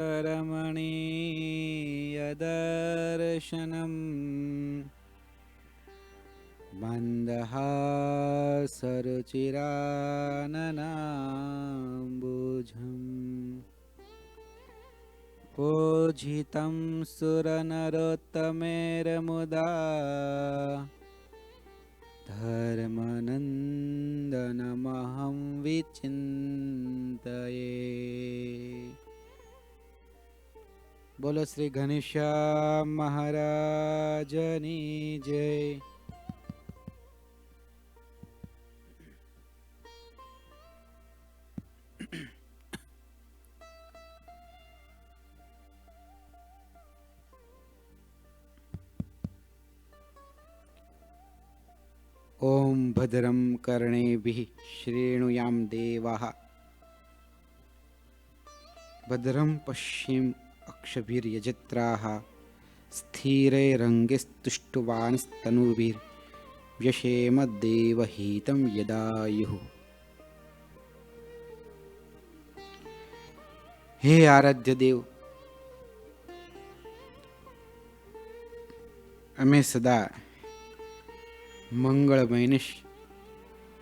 रमणीयदर्शनम् मन्दहासरुचिराननाम्बुजम् पूजितं सुरनरोत्तमेरमुदा धर्मनन्दनमहं विचिन्तये। बोलो श्री घनश्याम महाराजनी जय। ओम भद्रं कर्णेभिः श्रेणुयाम देवाः भद्रं पश्येम अक्षभिर्यजत्राः स्थिरैरङ्गैस्तुष्टुवांस्तनूभिर्व्यशेम देवहितं यदायुः। हे आराध्य देव, અમે સદા મંગળમયને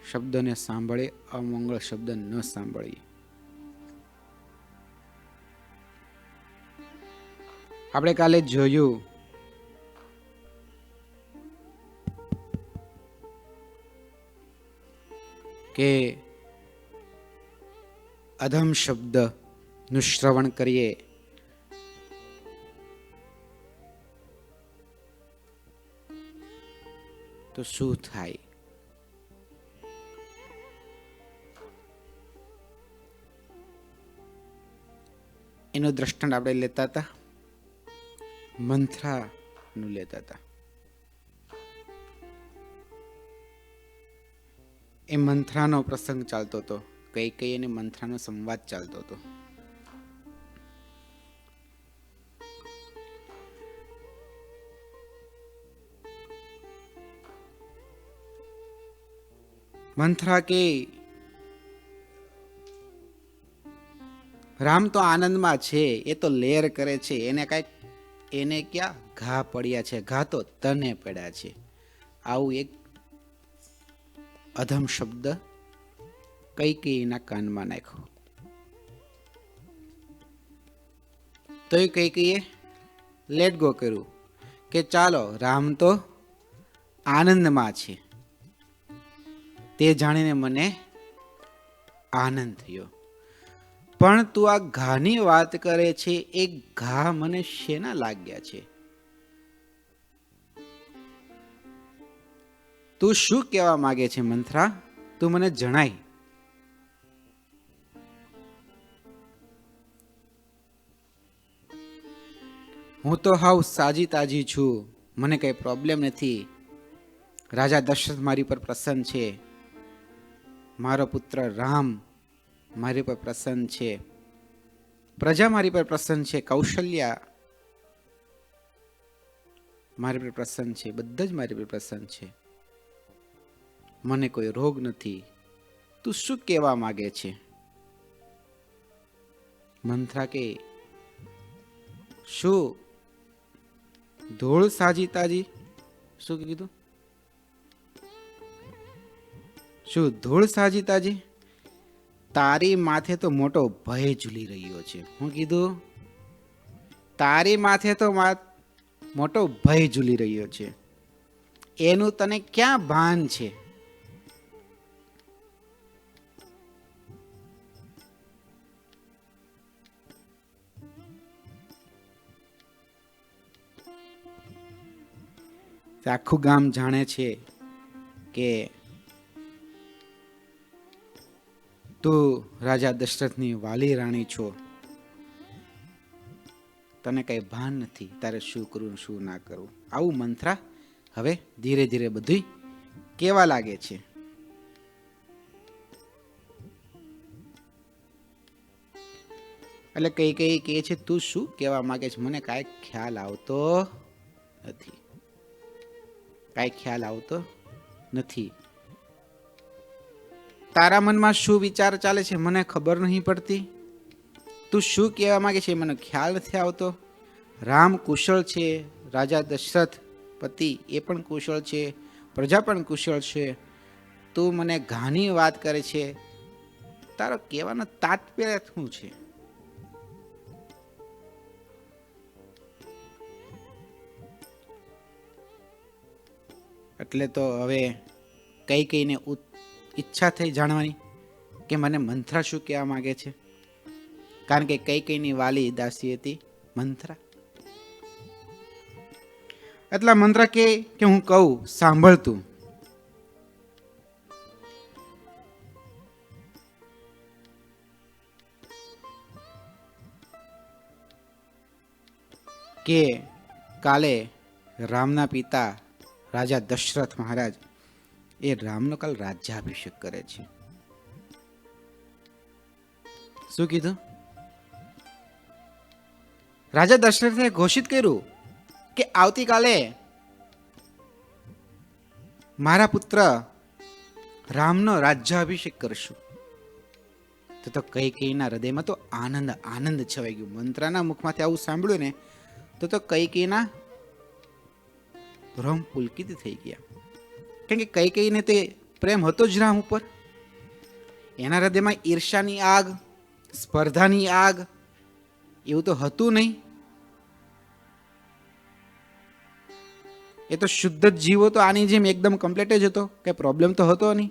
શબ્દને સાંભળે, અમંગળ શબ્દ ન સાંભળીએ. આપણે કાલે જોયું કે અધમ શબ્દનું શ્રવણ કરીએ તો શું થાય. એનું દ્રષ્ટાંત આપણે લેતા હતા, મંથરાનું લેતા હતા. એ મંથરાનો પ્રસંગ ચાલતો હતો, કઈ અને મંથરાનો સંવાદ ચાલતો હતો. મંથરા કે રામ તો આનંદમાં છે, એ તો લેર કરે છે, એને ક્યાં ઘા પડ્યા છે, ઘા તો તને પડ્યા છે. આવું એક અધમ શબ્દ કૈકેયીના કાનમાં નાખ્યો. તો એ કૈકેયીએ લેટ ગો કર્યું કે ચાલો, રામ તો આનંદમાં છે, તે જાણીને મને આનંદ થયો. પણ તું આ ઘાની વાત કરે છે, એ ઘા મને શેના લાગ્યા છે? તું શું કહેવા માંગે છે મંથરા? તું મને જણાય. હું તો હાવ સાજી તાજી છું, મને કઈ પ્રોબ્લેમ નથી. રાજા દશરથ મારી પર પ્રસન્ન છે, મારો પુત્ર રામ મારી પર પ્રસન્ન છે, પ્રજા મારી પર પ્રસન્ન છે, કૌશલ્યા મારી પર પ્રસન્ન છે, બધા જ મારી પર પ્રસન્ન છે, મને કોઈ રોગ નથી. તું શું કહેવા માંગે છે? મંથરા કે શું ધૂળ સાજી તાજી? શું કીધું? શું ધૂળ સાજી તાજી? તારી માથે તો મોટો ભય ઝૂલી રહ્યો છે. હું કીધું? તારી માથે તો મોટો ભય ઝૂલી રહ્યો છે, એનું તને ક્યાં ભાન છે? આખું ગામ જાણે છે કે તું રાજા દશરથની વાલી રાણી છો, તને કઈ ભાન નથી, તારે શું કરવું શું ના કરવું. આવું મંથરા હવે ધીરે ધીરે બધું કેવા લાગે છે. એટલે કઈ કહે છે, તું શું કહેવા માંગે છે? મને કાંઈ ખ્યાલ આવતો નથી, કાંઈ ખ્યાલ આવતો નથી. તારા મનમાં શું વિચાર ચાલે છે મને ખબર નહીં પડતી. તું શું કહેવા માંગે છે મને ખ્યાલ નથી આવતો. રામ કુશળ છે, રાજા દશરથ પતિ એ પણ કુશળ છે, પ્રજા પણ કુશળ છે. તું મને ઘાની વાત કરે છે, તારો કહેવાનો તાત્પર્ય શું છે? એટલે તો હવે કઈને ઈચ્છા થઈ જાણવાની કે મને મંથરા શું કહેવા માંગે છે. કારણ કે કઈની વાલી દાસી હતી મંથરા. એટલા મંથરા કે હું કહું સાંભળતું. કે કાલે રામના પિતા રાજા દશરથ મહારાજ એ રામનો કાલ રાજ્યાભિષેક કરે છે. શું કીધું? રાજા દશરથે ઘોષિત કર્યું કે આવતીકાલે મારા પુત્ર રામનો રાજ્યાભિષેક કરશું. તો કઈના હૃદયમાં તો આનંદ આનંદ છવાઈ ગયું. મંત્રાના મુખમાંથી આવું સાંભળ્યું ને તો કઈના રોમ પુલકિત થઈ ગયા. કારણ કે કઈને તે પ્રેમ હતો જ રામ ઉપર. એના હૃદયમાં ઈર્ષાની આગ, સ્પર્ધાની આગ એવું તો હતું નહીં. એ તો શુદ્ધ જીવો તો આની જેમ એકદમ કમ્પ્લીટ જ હતો, કઈ પ્રોબ્લેમ તો હતો નહીં.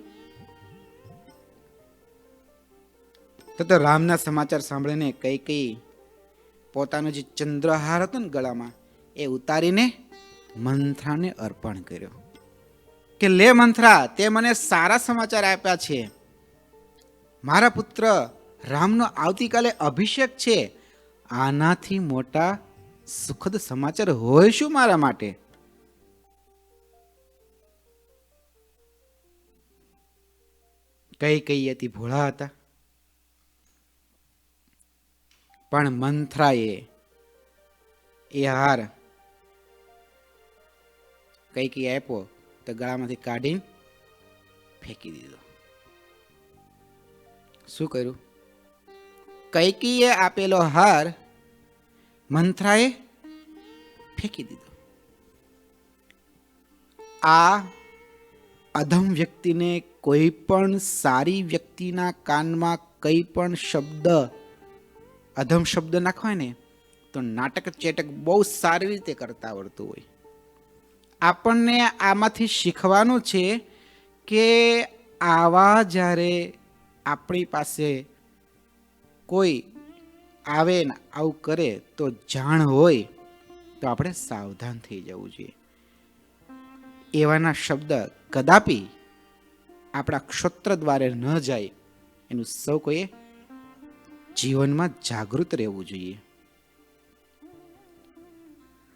તો રામના સમાચાર સાંભળીને કઈ પોતાનો જે ચંદ્રહાર હતો ને ગળામાં એ ઉતારીને મંથરાને અર્પણ કર્યો કે લે મંથરા, તે મને સારા સમાચાર આપ્યા છે. મારા પુત્ર રામનો આવતીકાલે અભિષેક છે. આનાથી મોટા સુખદ સમાચાર હોય શું મારા માટે? કઈ હતી ભોળા હતા, પણ મંથરાએ એ હાર કઈ આપ્યો તો ગળામાંથી કાઢીને ફેંકી દીધો. શું કર્યું? કૈકીએ આપેલો હાર મંથરાએ ફેંકી દીધો. આ અધમ વ્યક્તિને કોઈ પણ સારી વ્યક્તિના કાનમાં કઈ પણ શબ્દ, અધમ શબ્દ નાખવાય ને તો નાટક ચેટક બહુ સારી રીતે કરતા આવડતું હોય. આપણને આમાંથી શીખવાનું છે કે આવા જ્યારે આપણી પાસે કોઈ આવે ને આવું કરે તો જાણ હોય તો આપણે સાવધાન થઈ જવું જોઈએ. એવાના શબ્દ કદાપી આપણા ક્ષોત્ર દ્વારે ન જાય એનું સૌ કોઈએ જીવનમાં જાગૃત રહેવું જોઈએ.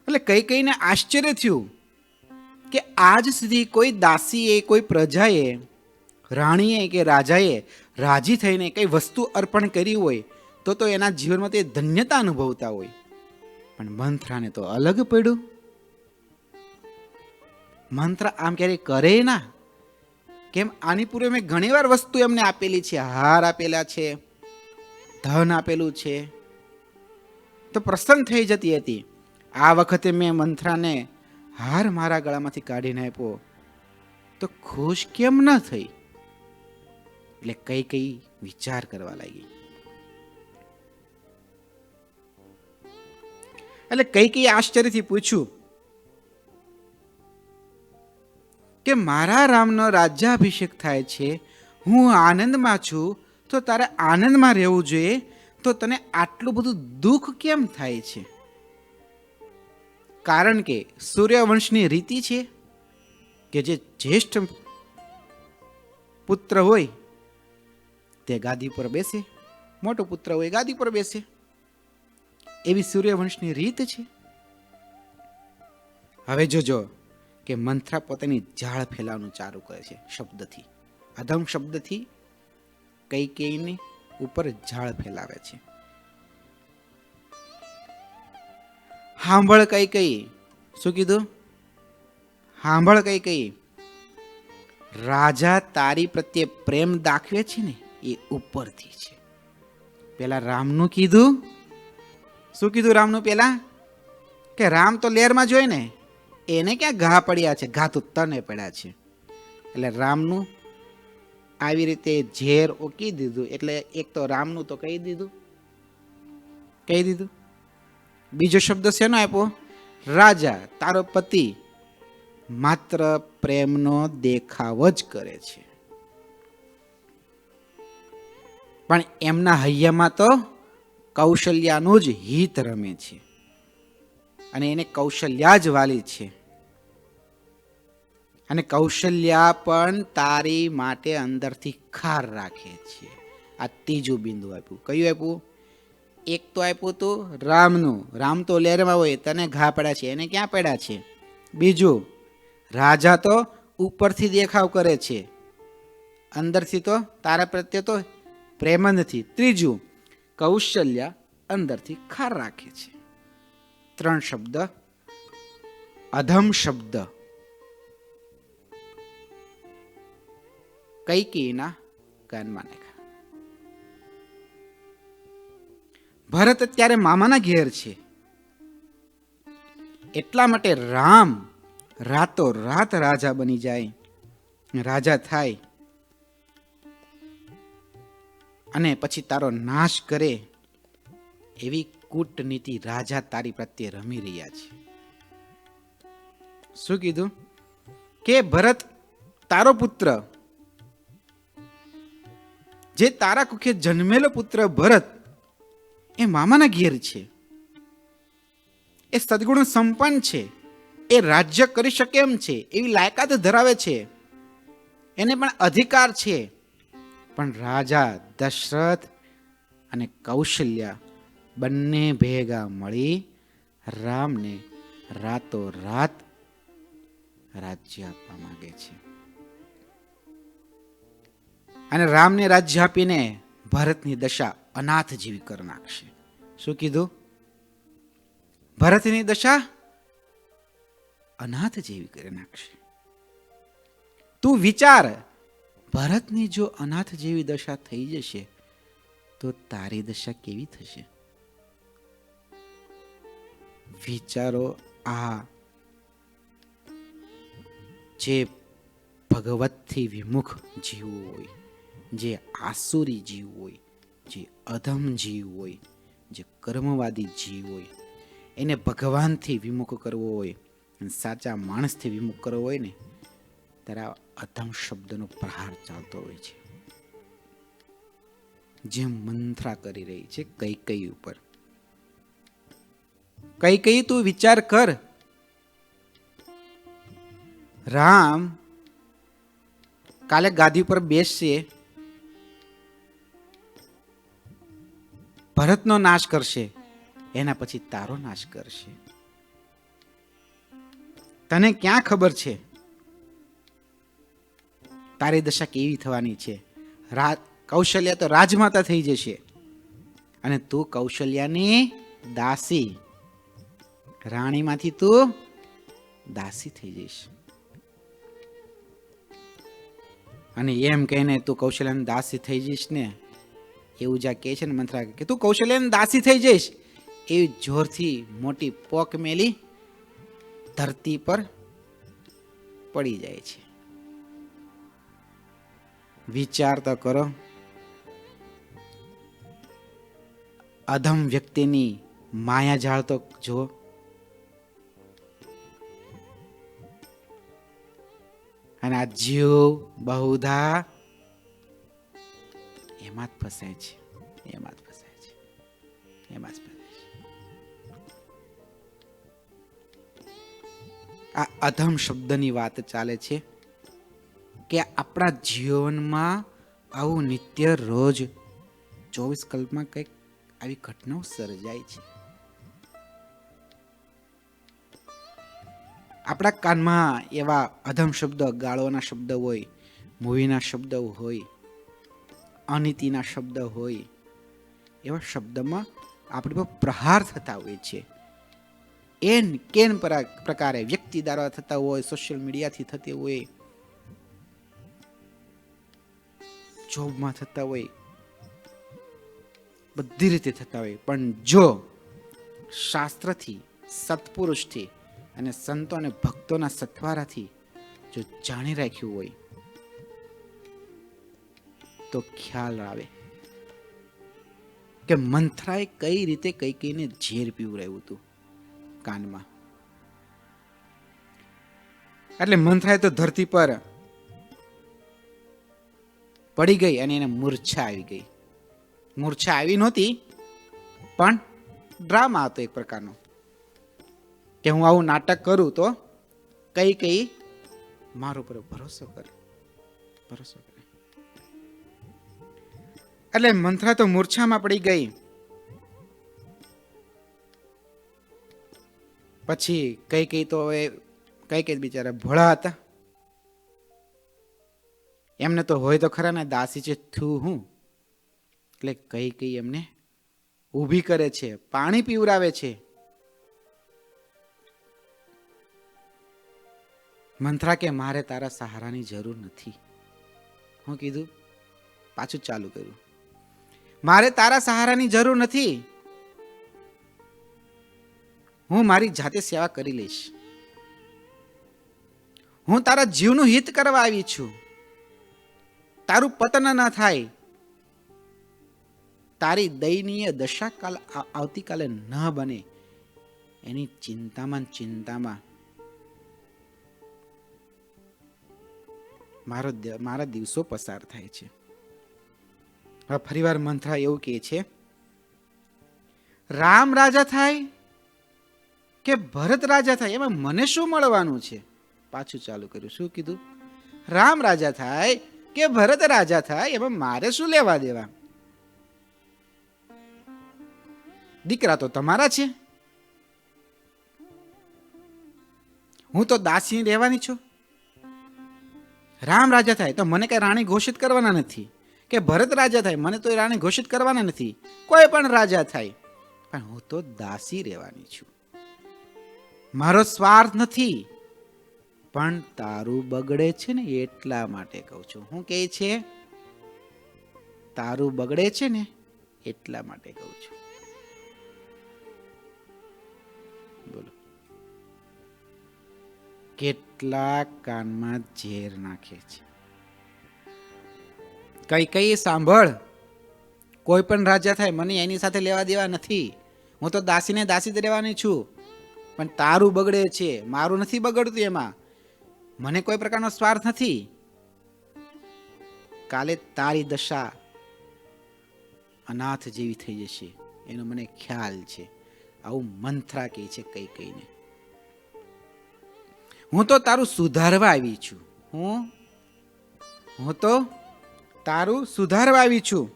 એટલે કઈને આશ્ચર્ય થયું કે આજ સુધી કોઈ દાસીએ, કોઈ પ્રજાએ, રાણીએ કે રાજાએ રાજી થઈને કઈ વસ્તુ અર્પણ કરી હોય તો એના જીવનમાં તે ધન્યતા અનુભવતા હોય. પણ મંથરાને તો અલગ પડ્યું. મંથરા આમ ક્યારેય કરે ના. કેમ? આની પૂર્વે મેં ઘણી વાર વસ્તુ એમને આપેલી છે, હાર આપેલા છે, ધન આપેલું છે, તો પ્રસન્ન થઈ જતી હતી. આ વખતે મેં મંથરાને હાર મારા ગળામાંથી કાઢીને આપ્યો તો ખુશ કેમ ન થઈ? એટલે કઈ વિચાર કરવા લાગી. એટલે કઈ આશ્ચર્યથી પૂછ્યું કે મારા રામનો રાજ્યાભિષેક થાય છે, હું આનંદમાં છું, તો તારે આનંદમાં રહેવું જોઈએ, તો તને આટલું બધું દુઃખ કેમ થાય છે? કારણ કે સૂર્યવંશની રીતિ છે કે જે જ્યેષ્ઠ પુત્ર હોય તે ગાદી પર બેસે, મોટો પુત્ર હોય ગાદી પર બેસે. એવી સૂર્યવંશની રીત છે. હવે જોજો કે મંથરા પોતાની ઝાળ ફેલાવાનું ચાલુ કરે છે શબ્દથી, અધમ શબ્દથી કઈની ઉપર ઝાળ ફેલાવે છે. સાંભળ કઈ. શું કીધું? સાંભળ કઈ. રાજા તારી પ્રત્યે પ્રેમ દાખવે છે ને એ ઉપરથી છે, પેલા રામનું કીધું. શું કીધું રામનું પેલા? કે રામ તો લેરમાં જોઈ ને, એને ક્યાં ઘા પડ્યા છે, ઘા તો તને પડ્યા છે. એટલે રામનું આવી રીતે ઝેર ઓકી દીધું. એટલે એક તો રામનું તો કહી દીધું. બીજો શબ્દ શેનો આપ્યો? રાજા, તારો પતિ માત્ર પ્રેમનો દેખાવ જ કરે છે, પણ એમના હૈયામાં તો કૌશલ્યાનું જ હિત રમે છે, અને એને કૌશલ્યા જ વાલી છે. અને કૌશલ્યા પણ તારી માટે અંદરથી ખાર રાખે છે. આ ત્રીજું બિંદુ આપ્યું. કયું આપ્યું? એક તો આપ્યું તું રામનું, રામ તો લેરમાં હોય, તને ઘા પડ્યા છે, એને ક્યાં પડ્યા છે. બીજું, રાજા તો ઉપરથી દેખાવ કરે છે, અંદરથી તો તારા પ્રત્યે તો પ્રેમ નથી. ત્રીજું, કૌશલ્યા અંદરથી ખાર રાખે છે. 3 શબ્દ અધમ શબ્દ કૈકેયીના કાનમાં નાખ્યા. ભરત અત્યારે મામાના ઘેર છે, એટલા માટે રામ રાતો રાત રાજા બની જાય, રાજા થાય અને પછી તારો નાશ કરે, એવી કૂટનીતિ રાજા તારી પ્રત્યે રમી રહ્યા છે. શું કીધું? કે ભરત તારો પુત્ર, જે તારા કુખે જન્મેલો પુત્ર ભરત, એ મામાના ઘેર છે, એ સદગુણ સંપન્ન છે, એ રાજ્ય કરી શકે એમ છે, એવી લાયકાત ધરાવે છે, એને પણ અધિકાર છે. પણ રાજા દશરથ અને કૌશલ્યા બંને ભેગા મળી રામને રાતો રાત રાજ્ય આપવા માંગે છે. અને રામને રાજ્ય આપીને ભરતની દશા અનાથ જેવી કરી નાખશે. શું કીધું? ભરતની દશા અનાથ જેવી કરી નાખશે. તું વિચાર, ભરતની જો અનાથ જેવી દશા થઈ જશે તો તારી દશા કેવી થશે? વિચારો. આ જે ભગવતથી વિમુખ જીવ હોય, જે આસુરી જીવ હોય, જે અધમ જીવ હોય, જે કર્મવાદી જીવ હોય, એને ભગવાનથી વિમુખ કરવો હોય, સાચા માણસથી વિમુખ કરવો હોય ને, ત્યારે અધમ શબ્દનો પ્રહાર ચાલતો હોય છે, જે મંત્રા કરી રહી છે કૈકેયી ઉપર. કૈકેયી, તું વિચાર કર, રામ કાલે ગાદી પર બેસશે, ભરતનો નાશ કરશે, એના પછી તારો નાશ કરશે. તને ક્યાં ખબર છે તારી દશા કેવી થવાની છે? કૌશલ્યા તો રાજમાતા થઈ જશે, અને તું કૌશલ્યાની દાસી, રાણીમાંથી તું દાસી થઈ જઈશ. અને એમ કહીને તું કૌશલ્યાની દાસી થઈ જઈશ ને, એવું જ્યાં કહે છે ને મંત્રા, કે તું કૌશલ્યાની દાસી થઈ જઈશ, એવી જોરથી મોટી પોક મેલી ધરતી પર પડી જાય છે. વિચાર તો કરો, અધમ વ્યક્તિની માયા જાળ તો જુઓ. અને આ જીવ બહુધા એમાં જ ફસાય છે, એમાં જ ફસાય છે, એમાં જ ફસાય છે. આ અધમ શબ્દની વાત ચાલે છે કે આપણા જીવનમાં આવું નિત્ય રોજ 24 કલાકમાં કંઈક આવી ઘટનાઓ સર્જાય છે. આપણા કાનમાં એવા અધમ શબ્દ, ગાળોના શબ્દ હોય, મૂવીના શબ્દ હોય, અનીતિના શબ્દ હોય, એવા શબ્દમાં આપણી પર પ્રહાર થતા હોય છે. કેન પ્રકારે વ્યક્તિ દ્વારા થતા હોય, સોશિયલ મીડિયાથી થતી હોય, જોબમાં થતા હોય, બધી રીતે થતા હોય, પણ જો શાસ્ત્રથી, સત્પુરુષથી અને સંતો અને ભક્તોના સથવારાથી જો જાણી રાખ્યું હોય તો ખ્યાલ આવે કે મંથરાએ કઈ રીતે કઈકઈને ઝેર પીવડાવ્યું હતું કાનમાં. એટલે મંથરાએ તો ધરતી પર પડી ગઈ અને એને મૂર્છા આવી ગઈ. મૂર્છા આવી નહોતી, પણ ડ્રામા હતો એક પ્રકારનો કે હું આવું નાટક કરું તો કઈ કઈ મારો પર ભરોસો કરે. એટલે મંથરા તો મૂર્છામાં પડી ગઈ. પછી કઈ તો હવે કઈ બિચારા ભોળા હતા, એમને તો હોય તો ખરા ને દાસી છે થયું હું. એટલે કઈ એમને ઊભી કરે છે, પાણી પીવરાવે છે. મંથરા કે મારે તારા સહારાની જરૂર નથી. હું કીધું, પાછું ચાલુ કર્યું, મારે તારા સહારાની જરૂર નથી, હું મારી જાતે સેવા કરી લઈશ. હું તારા જીવનું હિત કરવા આવી છું. તારું પતન ન થાય, તારી દયનીય દશા આવતીકાલે ન બને એની ચિંતામાં મારા દિવસો પસાર થાય છે. હવે ફરીવાર મંથરા એવું કહે છે, રામ રાજા થાય કે ભરત રાજા થાય એમાં મને શું મળવાનું છે? પાછું ચાલુ કર્યું, શું કીધું? રામ રાજા થાય કે ભરત રાજા થાય એમાં મારે શું લેવા દેવા? દીકરા તો તમારા છે, હું તો દાસી રહેવાની છું. રામ રાજા થાય તો મને કઈ રાણી ઘોષિત કરવાના નથી, કે ભરત રાજા થાય મને તો રાણી ઘોષિત કરવાના નથી. કોઈ પણ રાજા થાય, પણ હું તો દાસી રહેવાની છું. મારો સ્વાર્થ નથી, પણ તારું બગડે છે ને એટલા માટે કહું છું. હું કહે છે, તારું બગડે છે ને એટલા માટે કહું છું. બોલો, કેટલા કાનમાં ઝેર નાખે છે. કઈ સાંભળ, કોઈ પણ રાજા થાય મને એની સાથે લેવા દેવા નથી. હું તો દાસીને દાસી જ રહેવાની છું. પણ તારું બગડે છે, મારું નથી બગડતું. એમાં મને કોઈ પ્રકારનો સ્વાર્થ નથી. કાલે તારી દશા અનાથ જેવી થઈ જશે એનો મને ખ્યાલ છે. આવું મંથરા કહે છે કઈને. હું તો તારું સુધારવા આવી છું. હું તો તારું સુધારવા આવી છું.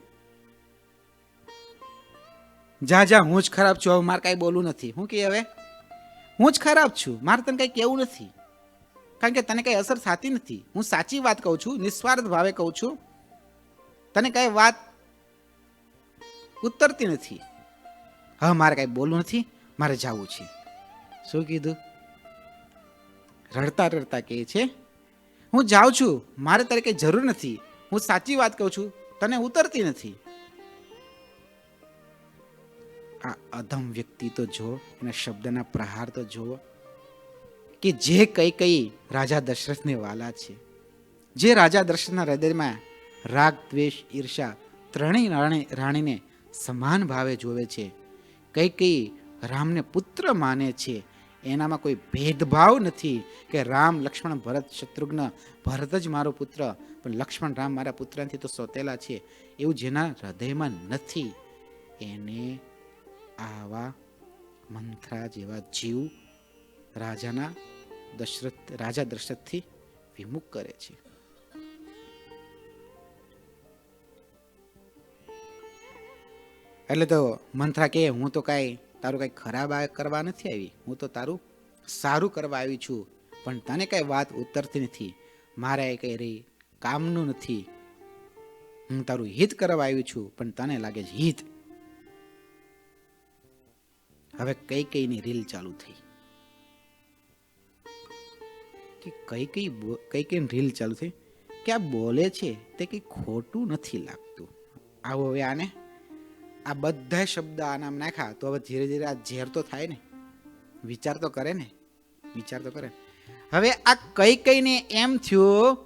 જા હું જ ખરાબ છું, હવે મારે કઈ બોલવું નથી. હું કે હવે હું જ ખરાબ છું, મારે તને કઈ કેવું નથી, કારણ કે તને કઈ અસર થતી નથી. હું સાચી વાત કહું છું, નિસ્વાર્થ ભાવે કહું છું. તને કઈ વાત ઉતરતી નથી. હવે મારે કઈ બોલવું નથી, મારે જવું છે. શું કીધું? રડતા રડતા કહે છે, હું જાઉં છું, મારે તારે કઈ જરૂર નથી. હું સાચી વાત કહું છું, તને ઉતરતી નથી. આ અધમ વ્યક્તિ તો જો, એના શબ્દના પ્રહાર તો જુઓ, કે જે કઈ રાજા દશરથને વાલા છે, જે રાજા દશરથના હૃદયમાં રાગ, દ્વેષ, ઈર્ષા ત્રણેય રાણીને સમાન ભાવે જોવે છે. કઈ રામને પુત્ર માને છે. એનામાં કોઈ ભેદભાવ નથી કે રામ, લક્ષ્મણ, ભરત, શત્રુઘ્ન. ભરત જ મારો પુત્ર, પણ લક્ષ્મણ, રામ મારા પુત્રથી તો સોતેલા છે. એવું જેના હૃદયમાં નથી, એને આવા મંથરા જેવા જીવ રાજા દશરથથી વિમુખ કરે છે. એટલે તો મંથરા કહે, હું તો તારું કઈ ખરાબ કરવા નથી આવી, હું તો તારું સારું કરવા આવી છું. પણ તને કઈ વાત ઉતરતી નથી, મારે કઈ રહી કામનું નથી. હું તારું હિત કરવા આવી છું, પણ તને લાગે છે હિત. હવે કઈની રીલ ચાલુ થઈ, કે કઈ રીલ ચાલુ થઈ કે આ બોલે છે તે કઈ ખોટું નથી લાગતું. આવો હવે આ બધા શબ્દ આનામ નાખ્યા તો હવે ધીરે ધીરે આ ઝેર તો થાય ને, વિચાર તો કરે ને, વિચાર તો કરે. હવે આ કઈને એમ થયું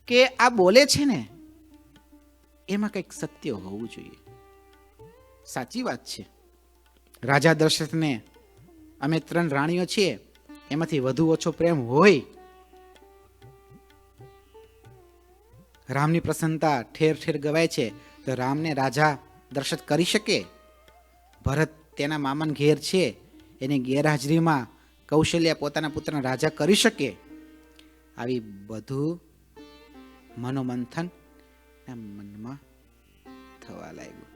કે આ બોલે છે ને એમાં કંઈક સત્ય હોવું જોઈએ. સાચી વાત છે. રાજા દશરથને અમે 3 રાણીઓ છીએ, એમાંથી વધુ ઓછો પ્રેમ હોય. રામની પ્રસન્નતા ઠેર ઠેર ગવાય છે, તો રામને રાજા દશરથ કરી શકે? ભરત તેના મામાના ઘેર છે, એની ગેરહાજરીમાં કૌશલ્યા પોતાના પુત્રને રાજા કરી શકે? આવી બધું મનોમંથન મનમાં થવા લાગ્યું.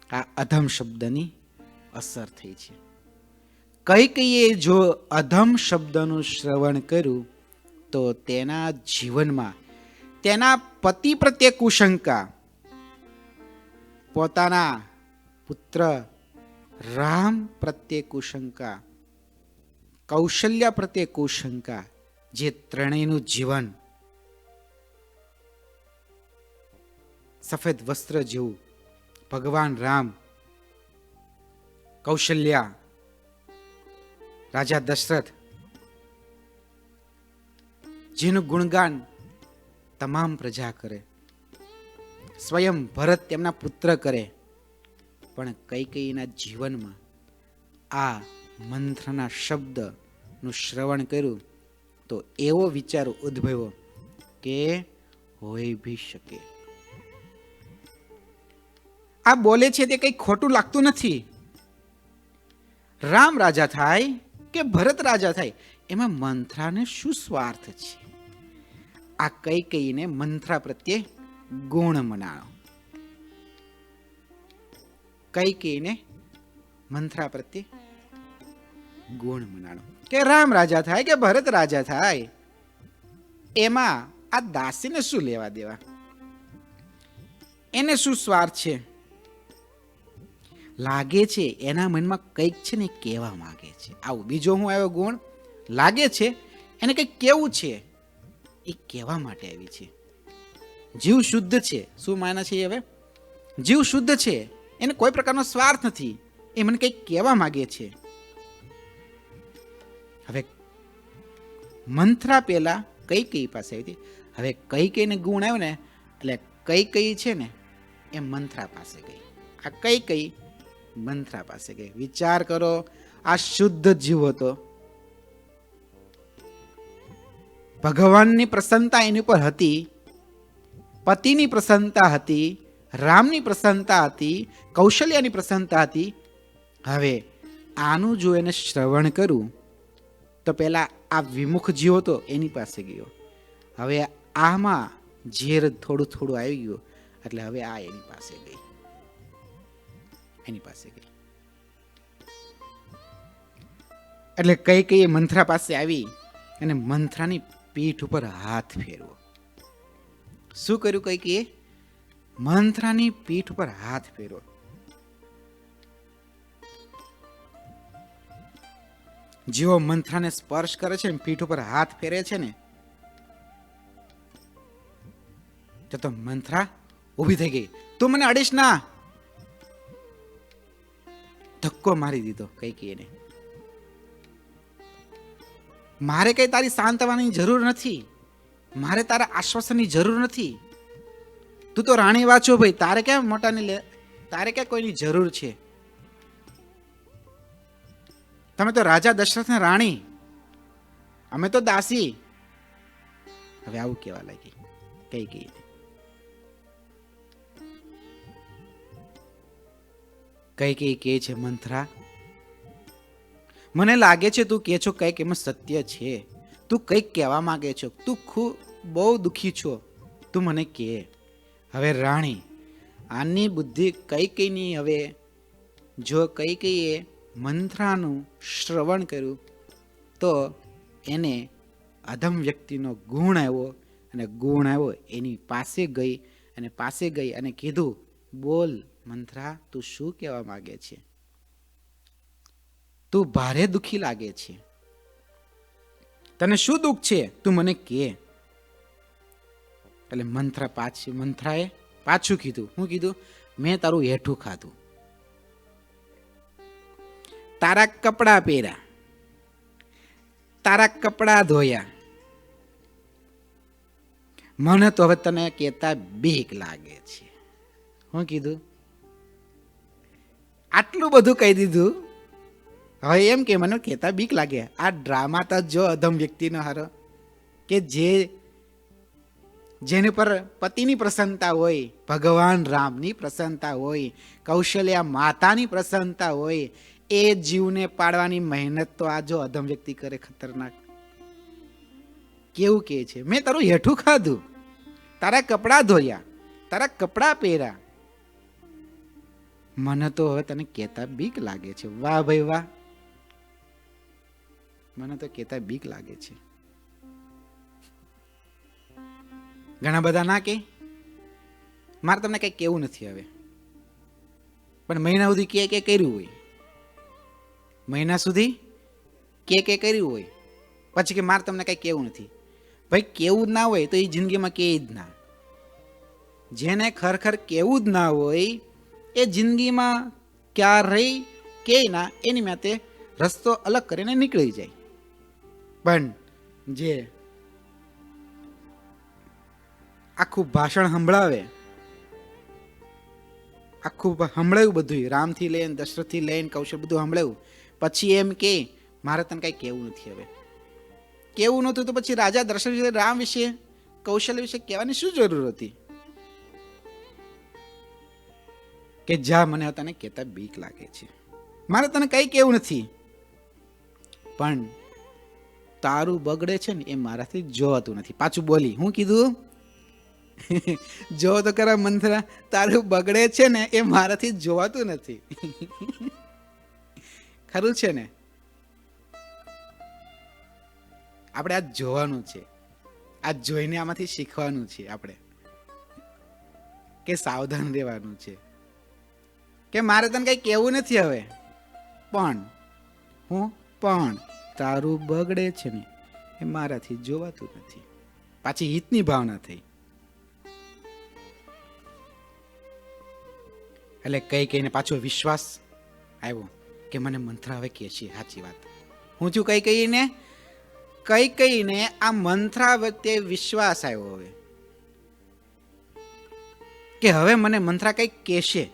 આ અધમ શબ્દની અસર થઈ છે. કઈકઈએ જો અધમ શબ્દનું શ્રવણ કર્યું તો તેના જીવનમાં તેના પતિ પ્રત્યે કુશંકા, પોતાના પુત્ર રામ પ્રત્યે કુશંકા, કૌશલ્યા પ્રત્યે કુશંકા, જે ત્રણેયનું જીવન સફેદ વસ્ત્ર જેવું, ભગવાન રામ, કૌશલ્યા, રાજા દશરથ, જેનું ગુણગાન તમામ પ્રજા કરે, સ્વયં ભરત તેમના પુત્ર કરે, પણ કૈકેયીના જીવનમાં આ મંત્રના શબ્દનું શ્રવણ કર્યું તો એવો વિચાર ઉદ્ભવ્યો કે હોઈ ભી શકે. આ બોલે છે તે કંઈ ખોટું લાગતું નથી. રામ રાજા થાય કે ભરત રાજા થાય, એમાં મંથરાને શું સ્વાર્થ છે? આ કઈને મંથરા પ્રત્યે ગુણ મનાણો. કઈને મંથરા પ્રત્યે ગુણ મનાણો કે રામ રાજા થાય કે ભરત રાજા થાય, એમાં આ દાસીને શું લેવા દેવા? એને શું સ્વાર્થ છે? લાગે છે એના મનમાં કંઈક છે ને કહેવા માંગે છે. આવું બીજો હું આવ્યો ગુણ, લાગે છે એને કંઈક કેવું છે, એ કહેવા માટે આવી છે. જીવ શુદ્ધ છે. શું માને છે હવે? જીવ શુદ્ધ છે, એને કોઈ પ્રકારનો સ્વાર્થ નથી, એ મને કંઈક કહેવા માંગે છે. હવે મંથરા પેલા કઈ પાસે આવી હતી, હવે કઈને ગુણ આવ્યો ને એટલે કઈ છે ને એ મંથરા પાસે ગઈ. આ કઈ મંથરા પાસે ગઈ. વિચાર કરો, આ શુદ્ધ જીવ હતો, ભગવાનની પ્રસન્નતા એની ઉપર હતી, પતિની પ્રસન્નતા હતી, રામની પ્રસન્નતા હતી, કૌશલ્યાની પ્રસન્નતા હતી. હવે આનું જો એને શ્રવણ કરું તો પેલા આ વિમુખ જીવ હતો એની પાસે ગયો, હવે આમાં ઝેર થોડું થોડું આવી ગયું એટલે હવે આ એની પાસે ગઈ, એની પાસે ગઈ. એટલે કઈ મંથરા પાસે આવી અને મંથરાની પીઠ ઉપર હાથ ફેરવો. શું કર્યું? કઈ મંથરાની પીઠ ઉપર હાથ ફેરવો. જેવો મંથરાને સ્પર્શ કરે છે, પીઠ ઉપર હાથ ફેરે છે ને, તો મંથરા ઊભી થઈ ગઈ. તું મને અડીશ ના, ધક્કો મારી દીધો કઈકીને. મારે કઈ તારી શાંતવાની જરૂર નથી, મારે તારા આશ્વાસનની જરૂર નથી. તું તો રાણી વાંચો ભાઈ, તારે ક્યાં મોટાની લે, તારે ક્યાં કોઈની જરૂર છે? તમે તો રાજા દશરથના રાણી, અમે તો દાસી. હવે આવું કેવા લાગી કઈ કે છે, મંથરા મને લાગે છે તું કે છો કંઈક એમાં સત્ય છે, તું કંઈક કહેવા માંગે છો, તું બહુ દુઃખી છો, તું મને કહે. હવે રાણી, આની બુદ્ધિ કઈની, હવે જો કઈએ મંથરાનું શ્રવણ કર્યું તો એને અધમ વ્યક્તિનો ગુણ આવ્યો, અને ગુણ આવ્યો એની પાસે ગઈ, અને પાસે ગઈ અને કીધું, બોલ મંથરા, તું શું કહેવા માંગે છે? તું ભારે દુઃખી લાગે છે, તને શું દુઃખ છે? તું મને કહે. એટલે મંથરાએ પાછું કીધું. શું કીધું? મેં તારું હેઠું ખાધું, તારા કપડાં પહેર્યા, તારા કપડાં ધોયા, મને તો હવે તને કહેતા બીક લાગે છે. શું કીધું? આટલું બધું કહી દીધું, હવે એમ કે મને કહેતા બીક લાગે. આ ડ્રામા તો જો અધમ વ્યક્તિનો હારો, કે જેની પર પતિની પ્રસન્નતા હોય, ભગવાન રામની પ્રસન્નતા હોય, કૌશલ્યા માતાની પ્રસન્નતા હોય, એ જીવને પાડવાની મહેનત તો આ જો અધમ વ્યક્તિ કરે, ખતરનાક. કેવું કે છે, મેં તારું હેઠું ખાધું, તારા કપડાં ધોયા, તારા કપડાં પહેર્યા, મને તો હવે તને કહેતા બીક લાગે છે. વાહ ભાઈ વાહ, મને તો કહેતા બીક લાગે છે. ઘણા બધા ના કે મારે તમને કઈ કેવું નથી હવે, પણ મહિના સુધી કે કર્યું હોય, મહિના સુધી કે કર્યું હોય, પછી કે મારે તમને કઈ કેવું નથી. ભાઈ કેવું જ ના હોય તો એ જિંદગીમાં કે જ ના. જેને ખરેખર કેવું જ ના હોય એ જિંદગીમાં ક્યારેય કે ના, એની માટે રસ્તો અલગ કરીને નીકળી જાય. પણ જે આખું ભાષણ સંભળાવે, આખું સંભળાયું બધું, રામથી લઈને દશરથથી લઈને કૌશલ બધું સંભળાયું, પછી એમ કે મારે તને કઈ કેવું નથી. હવે કેવું નહોતું તો પછી રાજા દશરથ વિશે, રામ વિશે, કૌશલ્ય વિશે કહેવાની શું જરૂર હતી? કે જા, મને તને કહેતા બીક લાગે છે, મારે તને કઈ કેવું નથી, પણ તારું બગડે છે ને એ મારાથી જોવાતું નથી. પાછું બોલી, હું કીધું? જો તો ખરા મંથરા, તારું બગડે છે ને એ મારાથી જોવાતું નથી. ખરું છે ને? આપણે આ જોવાનું છે, આ જોઈને આમાંથી શીખવાનું છે આપણે, કે સાવધાન રહેવાનું છે, કે મારે તને કઈ કેવું નથી હવે, પણ તારું બગડે છે ને એ મારાથી જોવાતું નથી. પાછી હિતની ભાવના થઈ. એટલે કઈને પાછો વિશ્વાસ આવ્યો કે મને મંથરા હવે કહે છે સાચી વાત. હું છું કઈને આ મંથરા વચ્ચે વિશ્વાસ આવ્યો હવે, કે હવે મને મંથરા કઈક કહેશે.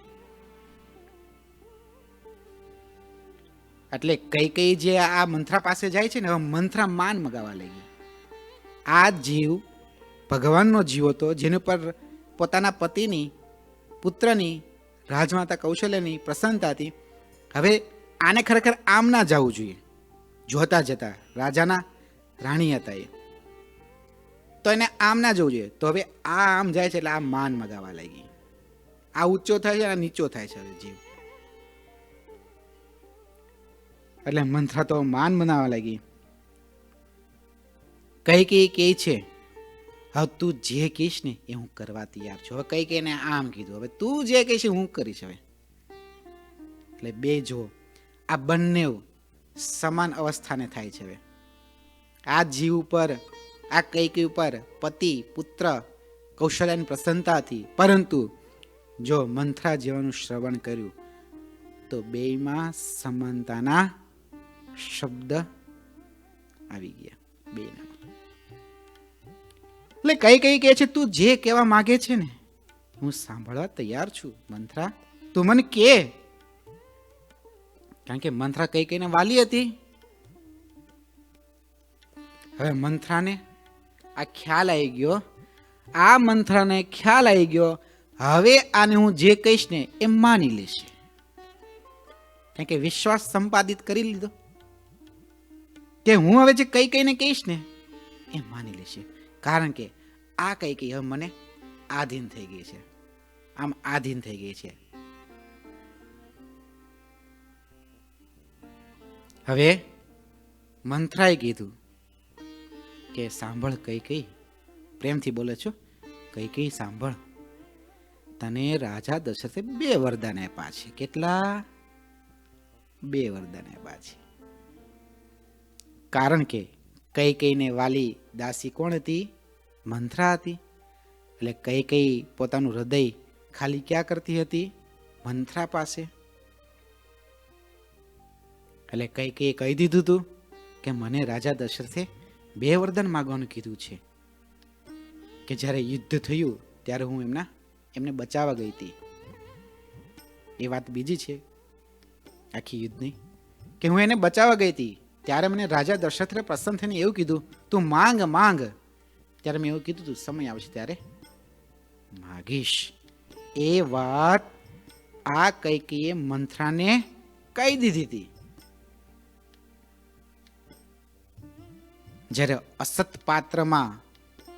એટલે કઈ જે આ મંથરા પાસે જાય છે ને, હવે મંથરા માન મગાવવા લાગી. આ જીવ ભગવાનનો જીવ હતો, જેની પર પોતાના પતિની, પુત્રની, રાજમાતા કૌશલ્યની પ્રસન્નતા હતી. હવે આને ખરેખર આમ ના જવું જોઈએ. જોતા જતા રાજાના રાણી હતા એ, તો એને આમ ના જવું જોઈએ. તો હવે આ આમ જાય છે, એટલે આ માન મગાવવા લાગી. આ ઊંચો થાય છે, આ નીચો થાય છે હવે જીવ. એટલે મંથરા તો માન બનાવવા લાગી. કઈ કે છે, હવે તું જે કહીશ ને એ હું કરવા તૈયાર છું. હવે કઈને આમ કીધું, હવે તું જે કહીશ હું કરીશ હવે. એટલે બે જો આ બંને સમાન અવસ્થાને થાય છે. હવે આ જીવ ઉપર, આ કઈ ઉપર પતિ પુત્ર કૌશલ્યની પ્રસન્નતા હતી, પરંતુ જો મંથરા જેવાનું શ્રવણ કર્યું તો બેયમાં સમાનતાના શબ્દ આવી ગયા બેના. એટલે કઈ કહે છે, તું જે કહેવા માંગે છે ને હું સાંભળવા તૈયાર છું મંથરા, તું મને કે. કારણ કે મંથરા કઈને વાલી હતી. હવે મંથરાને આ ખ્યાલ આવી ગયો, આ મંથરાને ખ્યાલ આવી ગયો, હવે આને હું જે કહીશ ને એ માની લેશે. કારણ કે વિશ્વાસ સંપાદિત કરી લીધો, કે હું હવે જે કઈને કહીશ ને એ માની લેશે. કારણ કે આ કઈ હવે મને આધીન થઈ ગઈ છે, આમ આધીન થઈ ગઈ છે. હવે મંથરાએ કીધું કે સાંભળ કઈ, પ્રેમથી બોલે છો, કઈ સાંભળ, તને રાજા દશરથે 2 વરદાન આપ્યા છે. કેટલા? 2 વરદાન આપ્યા છે. કારણ કે કઈને વાલી દાસી કોણ હતી? મંથરા હતી. એટલે કઈ પોતાનું હૃદય ખાલી ક્યાં કરતી હતી? મંથરા પાસે. એટલે કૈકેયીએ કહી દીધું તું કે મને રાજા દશરથે 2 વરદાન માગવાનું કીધું છે, કે જ્યારે યુદ્ધ થયું ત્યારે હું એમને બચાવવા ગઈ હતી. એ વાત બીજી છે આખી યુદ્ધની, કે હું એને બચાવવા ગઈ હતી ત્યારે મને રાજા દશરથે પ્રસન્ન થઈને એવું કીધું, તું માંગ માંગ. ત્યારે મેં એવું કીધું તું સમય આવશે ત્યારે માગીશ. એ વાત આ કૈકેયીએ મંથરાને કહી દીધી હતી. જ્યારે અસત પાત્રમાં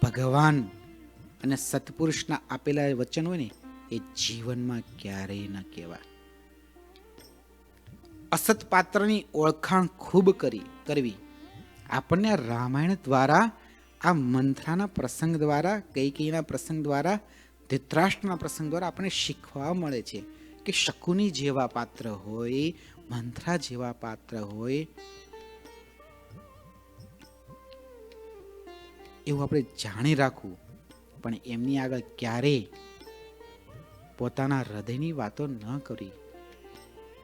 ભગવાન અને સત્પુરુષના આપેલા વચન હોય ને એ જીવનમાં ક્યારેય ન કહેવાય. અસત પાત્રની ઓળખાણ ખૂબ કરવી આપણને રામાયણ દ્વારા, આ મંથરાના પ્રસંગ દ્વારા, કૈકેયીના પ્રસંગ દ્વારા, ધૃતરાષ્ટ્રના પ્રસંગ દ્વારા આપણને શીખવા મળે છે કે શકુની જેવા પાત્ર હોય, મંથરા જેવા પાત્ર હોય, એવું આપણે જાણી રાખવું. પણ એમની આગળ ક્યારેય પોતાના હૃદયની વાતો ન કરવી,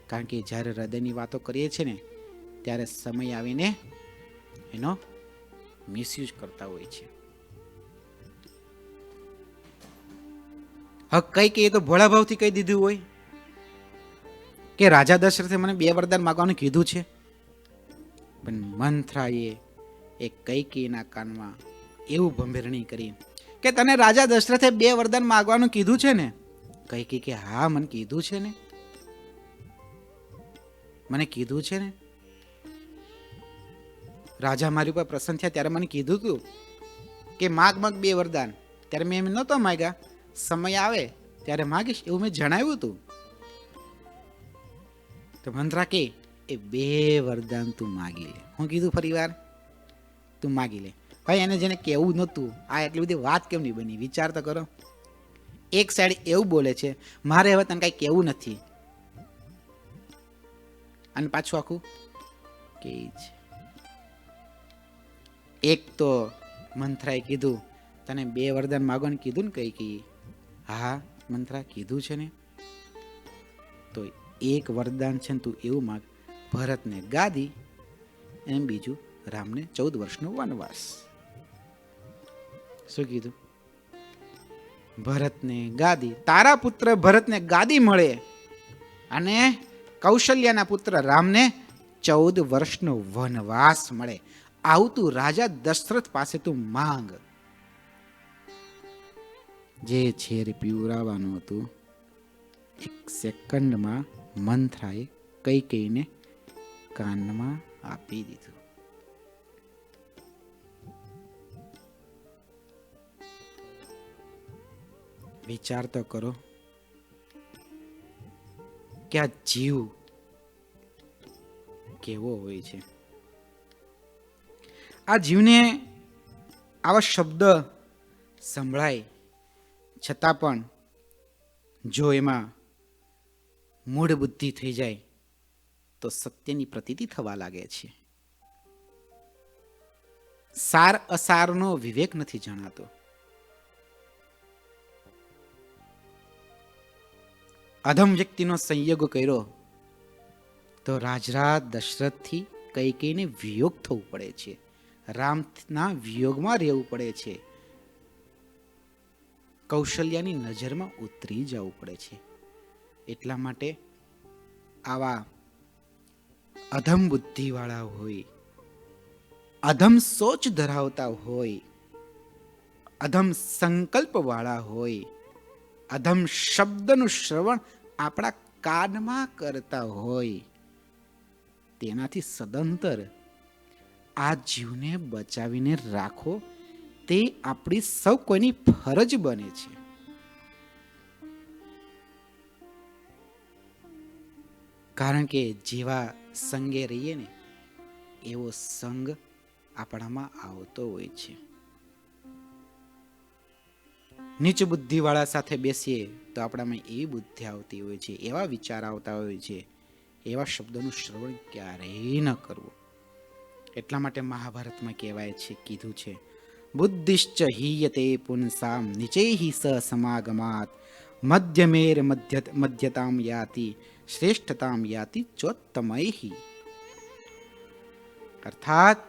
કારણ કે જ્યારે હૃદયની વાતો કરીએ છીએ ને ત્યારે સમય આવીને એનો મિસયુઝ કરતા હોય છે. હવે કૈકેયીએ તો ભોળા ભાવથી કહી દીધું હોય કે રાજા દશરથે મને 2 વરદાન માગવાનું કીધું છે, પણ મંથરાએ એ કૈકેયીના કાનમાં એવું ભંભેરણી કરી કે તને રાજા દશરથે 2 વરદાન માગવાનું કીધું છે ને? કૈકેયી કે હા, મને કીધું છે ને, મને કીધું છે ને. રાજા મારી ઉપર પ્રસન્ન થયા ત્યારે મને કીધું તું કે માગ 2 વરદાન. ત્યારે મેં એમ નહોતો માગ્યા, સમય આવે ત્યારે માગીશ એવું મેં જણાવ્યું હતું. તો મંથરા કે એ 2 વરદાન તું માગી લે. હું કીધું ફરી વાર, તું માગી લે. ભાઈ એને જેને કહેવું નહોતું, આ એટલી બધી વાત કેમ નહીં બની? વિચાર તો કરો. એક સાઈડ એવું બોલે છે મારે હવે તને કાંઈ કહેવું નથી, અને પાછું આખું કે છે. એક તો મંથરાએ કીધું તને 2 વરદાન માગવાનું કીધું ને કૈકેયી? હા મંથરા કીધું છે ને. તો એક વરદાન છે ને તું એવું માગ, ભરતને ગાદી, એમ બીજું રામને 14 વર્ષનો વનવાસ. શું કીધું? ભરતને ગાદી, તારા પુત્ર ભરતને ગાદી મળે અને કૌશલ્યાના પુત્ર રામને 14 વર્ષનો વનવાસ મળે. આવું તું રાજા દશરથ પાસે તું માંગ. જે છેર પીવરાવાનું હતું 1 સેકન્ડમાં મંથરાએ કૈકેયીને કાનમાં આપી દીધું. વિચાર તો કરો કે આ જીવ કેવો હોય છે. આ જીવને આવા શબ્દ સંભળાય છતાં પણ જો એમાં મૂળ બુદ્ધિ થઈ જાય તો સત્યની પ્રતીતિ થવા લાગે છે. સાર અસારનો વિવેક નથી જણાતો. અધમ વ્યક્તિનો સંયોગ કર્યો તો રાજરાજ દશરથથી કૈકેયીને વિયોગ થવું પડે છે, રામના વિયોગમાં રહેવું પડે છે, કૌશલ્યાની નજરમાં ઉતરી જવું પડે છે. એટલા માટે આવા અધમ બુદ્ધિવાળા હોય, અધમ સોચ ધરાવતા હોય, અધમ સંકલ્પવાળા હોય, અધમ શબ્દનું શ્રવણ આપણા કાનમાં કરતા હોય, તેનાથી સદંતર આ જીવને બચાવીને રાખો તે આપણી સૌ કોઈની ફરજ બને છે. કારણ કે જેવા સંગે રહીએ ને એવો સંગ આપણામાં આવતો હોય છે. નીચ બુદ્ધિવાળા સાથે બેસીએ તો આપણામાં એવી બુદ્ધિ આવતી હોય છે, એવા વિચાર આવતા હોય છે, એવા શબ્દોનું શ્રવણ ક્યારેય ન કરવું. એટલા માટે મહાભારતમાં કહેવાય છે, કીધું છે, બુદ્ધિશ્ચ હીયતે પુંસામ નીચૈહિ સ સમાગમાત મધ્યમેર મધ્યતામ યાતિ શ્રેષ્ઠતામ યાતિ ચોત્તમૈહિ. અર્થાત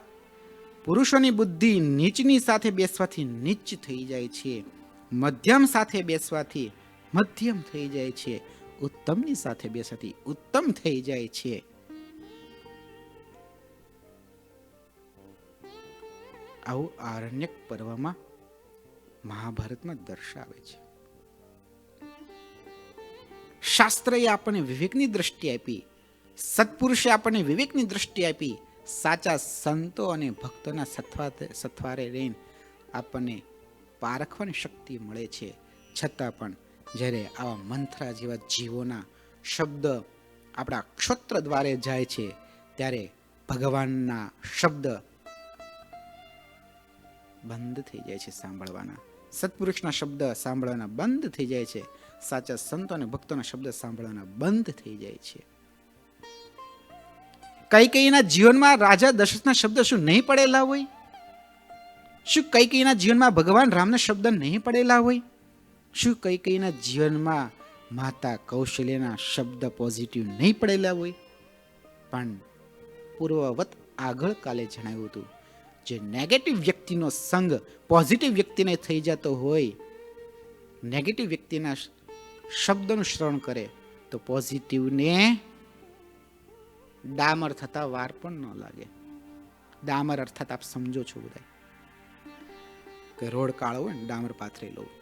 પુરુષોની બુદ્ધિ નીચની સાથે બેસવાથી નીચ થઈ જાય છે, મધ્યમ સાથે બેસવાથી મધ્યમ થઈ જાય છે, ઉત્તમની સાથે બેસવાથી ઉત્તમ થઈ જાય છે. આવું આરણ્યક પર્વમાં મહાભારતમાં દર્શાવે છે. શાસ્ત્રએ આપણને વિવેકની દ્રષ્ટિ આપી, સત્પુરુષે આપણને વિવેકની દ્રષ્ટિ આપી, સાચા સંતો અને ભક્તોના સથવારે રહીને આપણને પારખવાની શક્તિ મળે છે. છતાં પણ જ્યારે આવા મંથરા જેવા જીવોના શબ્દ આપણા ક્ષોત્ર દ્વારે જાય છે ત્યારે ભગવાનના શબ્દ બંધ થઈ જાય છે સાંભળવાના, સત્પુરુષના શબ્દ સાંભળવાના બંધ થઈ જાય છે, સાચા સંતો અને ભક્તોના શબ્દ સાંભળવાના બંધ થઈ જાય છે. કૈકેયીના જીવનમાં રાજા દશરથના શબ્દ શું નહીં પડેલા હોય? શું કૈકેયીના જીવનમાં ભગવાન રામના શબ્દ નહીં પડેલા હોય? શું કૈકેયીના જીવનમાં માતા કૌશલ્યના શબ્દ પોઝિટિવ નહીં પડેલા હોય? પણ પૂર્વવત આગળ કાલે જણાવ્યું હતું, જે નેગેટિવ વ્યક્તિનો સંગ પોઝિટિવ વ્યક્તિને થઈ જતો હોય, નેગેટિવ વ્યક્તિના શબ્દનું શ્રવણ કરે તો પોઝિટિવને ડામર થતા વાર પણ ન લાગે. ડામર અર્થાત આપ સમજો છો બધા કે રોડ કાળો હોય ને ડામર પાથરેલો હોય,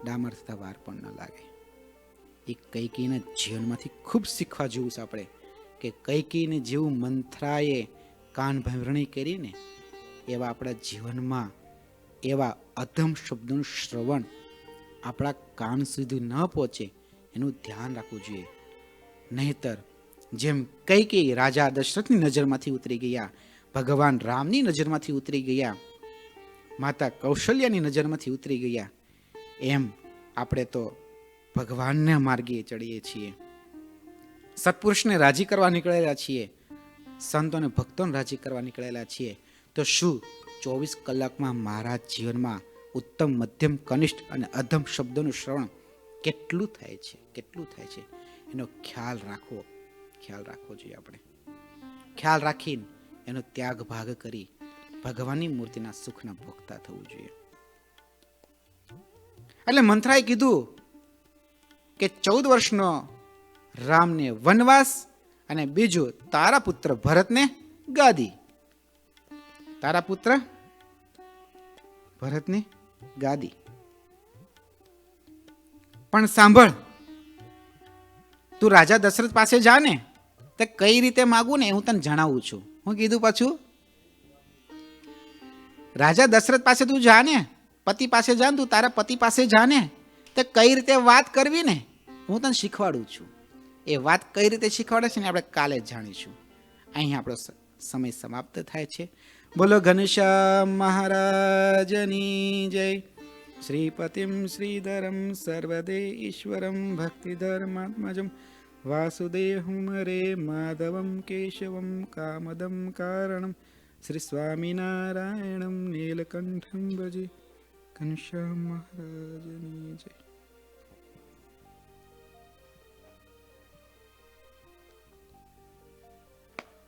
ડામર થતા વાર પણ ન લાગે. એ કૈકેયીના જીવનમાંથી ખૂબ શીખવા જેવું છે આપણે કે કૈકેયીને જેવું મંથરાએ કાન ભંભરણી કરીને એવા આપણા જીવનમાં એવા અધમ શબ્દોનું શ્રવણ આપણા કાન સુધી ન પહોંચે એનું ધ્યાન રાખવું જોઈએ. નહીતર જેમ કૈકેયી રાજા દશરથની નજરમાંથી ઉતરી ગયા, ભગવાન રામની નજરમાંથી ઉતરી ગયા, માતા કૌશલ્યાની નજરમાંથી ઉતરી ગયા, એમ આપણે તો ભગવાનના માર્ગે ચડીએ છીએ, સત્પુરુષને રાજી કરવા નીકળેલા છીએ, સંતોને ભક્તોને રાજી કરવા નીકળેલા છીએ. તો શું 24 કલાકમાં મારા જીવનમાં ઉત્તમ, મધ્યમ, કનિષ્ઠ અને અધમ શબ્દોનું શ્રવણ કેટલું થાય છે, કેટલું થાય છે એનો ખ્યાલ રાખવો જોઈએ. આપણે ખ્યાલ રાખીને એનો ત્યાગ ભાગ કરી ભગવાનની મૂર્તિના સુખના ભોગતા થવું જોઈએ. એટલે મંથરાએ કીધું કે 14 વર્ષનો રામને વનવાસ અને બીજું તારા પુત્ર ભરતને ગાદી. તારા પુત્ર ભરતની ગાદી. પણ સાંભળ, તું રાજા દશરથ પાસે જા ને તે કઈ રીતે માગું ને હું તને જણાવું છું. હું કીધું પાછું, રાજા દશરથ પાસે તું જા ને, પતિ પાસે જા ને, તું તારા પતિ પાસે જા ને તે કઈ રીતે વાત કરવી ને હું તને શીખવાડું છું. એ વાત કઈ રીતે શીખવાડે છે ને આપણે કાલે જાણીશું. અહીં આપણો સમય સમાપ્ત થાય છે. બોલો ઘનશ્યામ મહારાજની જય. શ્રીપતિમ શ્રીધરમ સર્વદે ઈશ્વરમ ભક્તિધર્માત્મજમ વાસુદેવમ રે માધવમ કેશવમ કામદમ કારણમ શ્રી સ્વામિનારાયણમ નીલકંઠમ ભજે. ઘનશ્યામ મહારાજની જય.